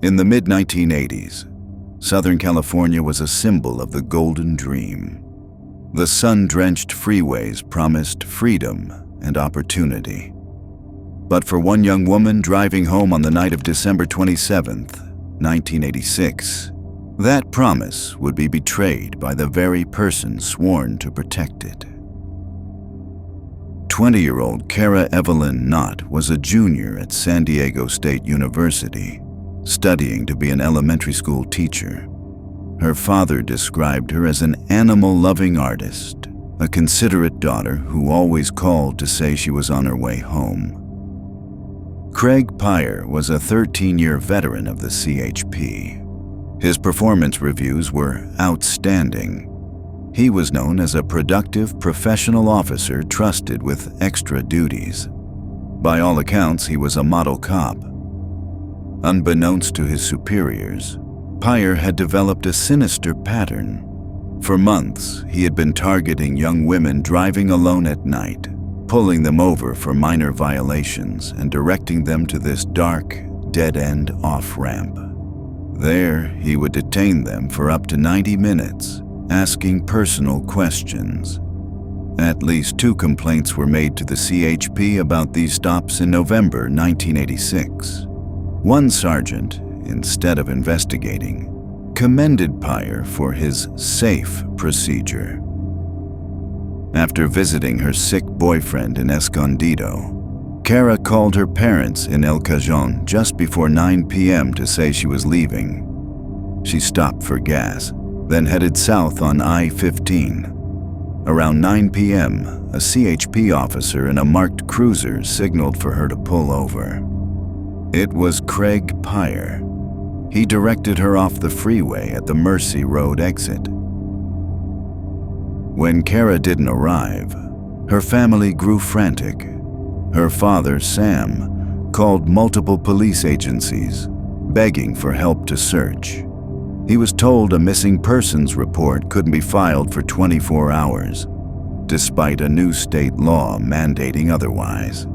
In the mid-1980s, Southern California was a symbol of the golden dream. The sun-drenched freeways promised freedom and opportunity. But for one young woman driving home on the night of December 27, 1986, that promise would be betrayed by the very person sworn to protect it. 20-year-old Cara Evelyn Knott was a junior at San Diego State University, studying to be an elementary school teacher. Her father described her as an animal-loving artist, a considerate daughter who always called to say she was on her way home. Craig Peyer was a 13-year veteran of the CHP. His performance reviews were outstanding. He was known as a productive professional officer trusted with extra duties. By all accounts, he was a model cop. Unbeknownst to his superiors, Peyer had developed a sinister pattern. For months, he had been targeting young women driving alone at night, pulling them over for minor violations and directing them to this dark, dead-end off-ramp. There, he would detain them for up to 90 minutes, asking personal questions. At least 2 complaints were made to the CHP about these stops in November 1986. One sergeant, instead of investigating, commended Peyer for his safe procedure. After visiting her sick boyfriend in Escondido, Cara called her parents in El Cajon just before 9 p.m. to say she was leaving. She stopped for gas, then headed south on I-15. Around 9 p.m., a CHP officer in a marked cruiser signaled for her to pull over. It was Craig Peyer. He directed her off the freeway at the Mercy Road exit. When Cara didn't arrive, her family grew frantic. Her father, Sam, called multiple police agencies, begging for help to search. He was told a missing persons report couldn't be filed for 24 hours, despite a new state law mandating otherwise.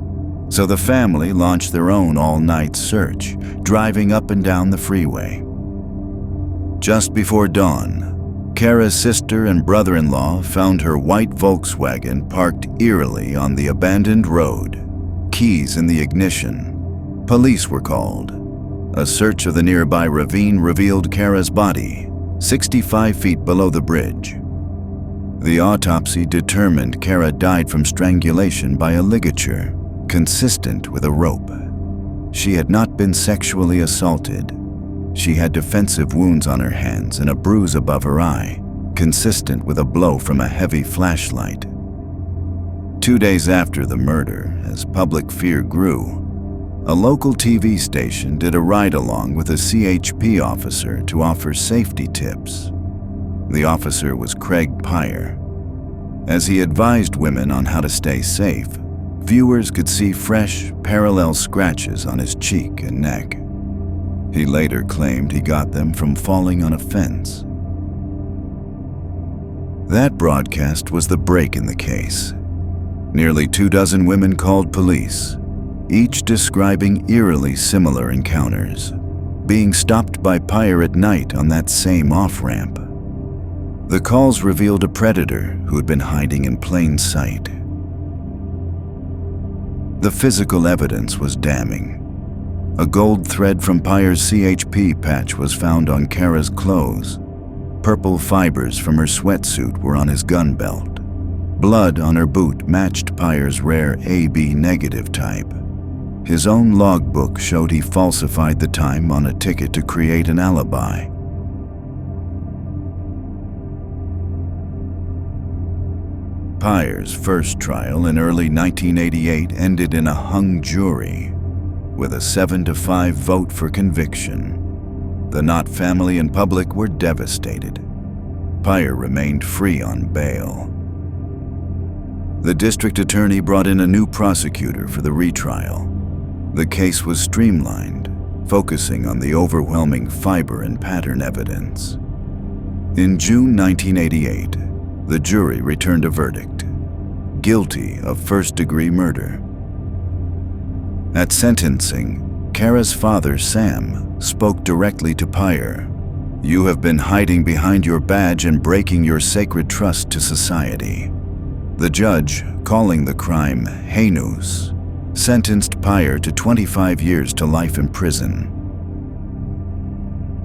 So the family launched their own all-night search, driving up and down the freeway. Just before dawn, Cara's sister and brother-in-law found her white Volkswagen parked eerily on the abandoned road, keys in the ignition. Police were called. A search of the nearby ravine revealed Cara's body, 65 feet below the bridge. The autopsy determined Cara died from strangulation by a ligature, consistent with a rope. She had not been sexually assaulted. She had defensive wounds on her hands and a bruise above her eye, consistent with a blow from a heavy flashlight. 2 days after the murder, as public fear grew, a local TV station did a ride-along with a CHP officer to offer safety tips. The officer was Craig Peyer. As he advised women on how to stay safe, viewers could see fresh, parallel scratches on his cheek and neck. He later claimed he got them from falling on a fence. That broadcast was the break in the case. Nearly 24 women called police, each describing eerily similar encounters, being stopped by Peyer at night on that same off-ramp. The calls revealed a predator who had been hiding in plain sight. The physical evidence was damning. A gold thread from Peyer's CHP patch was found on Cara's clothes. Purple fibers from her sweatsuit were on his gun belt. Blood on her boot matched Peyer's rare AB negative type. His own logbook showed he falsified the time on a ticket to create an alibi. Peyer's first trial in early 1988 ended in a hung jury, with a 7-5 vote for conviction. The Knott family and public were devastated. Peyer remained free on bail. The district attorney brought in a new prosecutor for the retrial. The case was streamlined, focusing on the overwhelming fiber and pattern evidence. In June 1988, the jury returned a verdict: guilty of first-degree murder. At sentencing, Cara's father, Sam, spoke directly to Peyer. "You have been hiding behind your badge and breaking your sacred trust to society." The judge, calling the crime heinous, sentenced Peyer to 25 years to life in prison.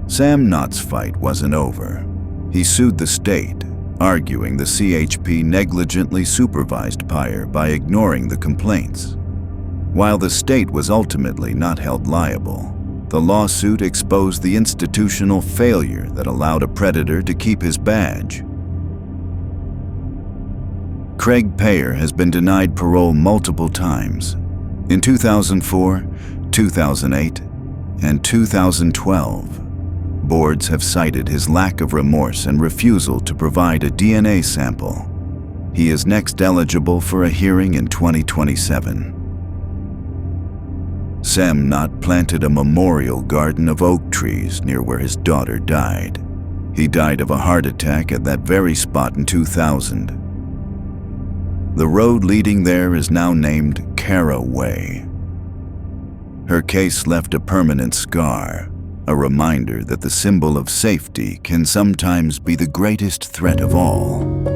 Sam Knott's fight wasn't over. He sued the state, arguing the CHP negligently supervised Peyer by ignoring the complaints. While the state was ultimately not held liable, the lawsuit exposed the institutional failure that allowed a predator to keep his badge. Craig Peyer has been denied parole multiple times. In 2004, 2008, and 2012, boards have cited his lack of remorse and refusal to provide a DNA sample. He is next eligible for a hearing in 2027. Sam Knott planted a memorial garden of oak trees near where his daughter died. He died of a heart attack at that very spot in 2000. The road leading there is now named Cara Way. Her case left a permanent scar, a reminder that the symbol of safety can sometimes be the greatest threat of all.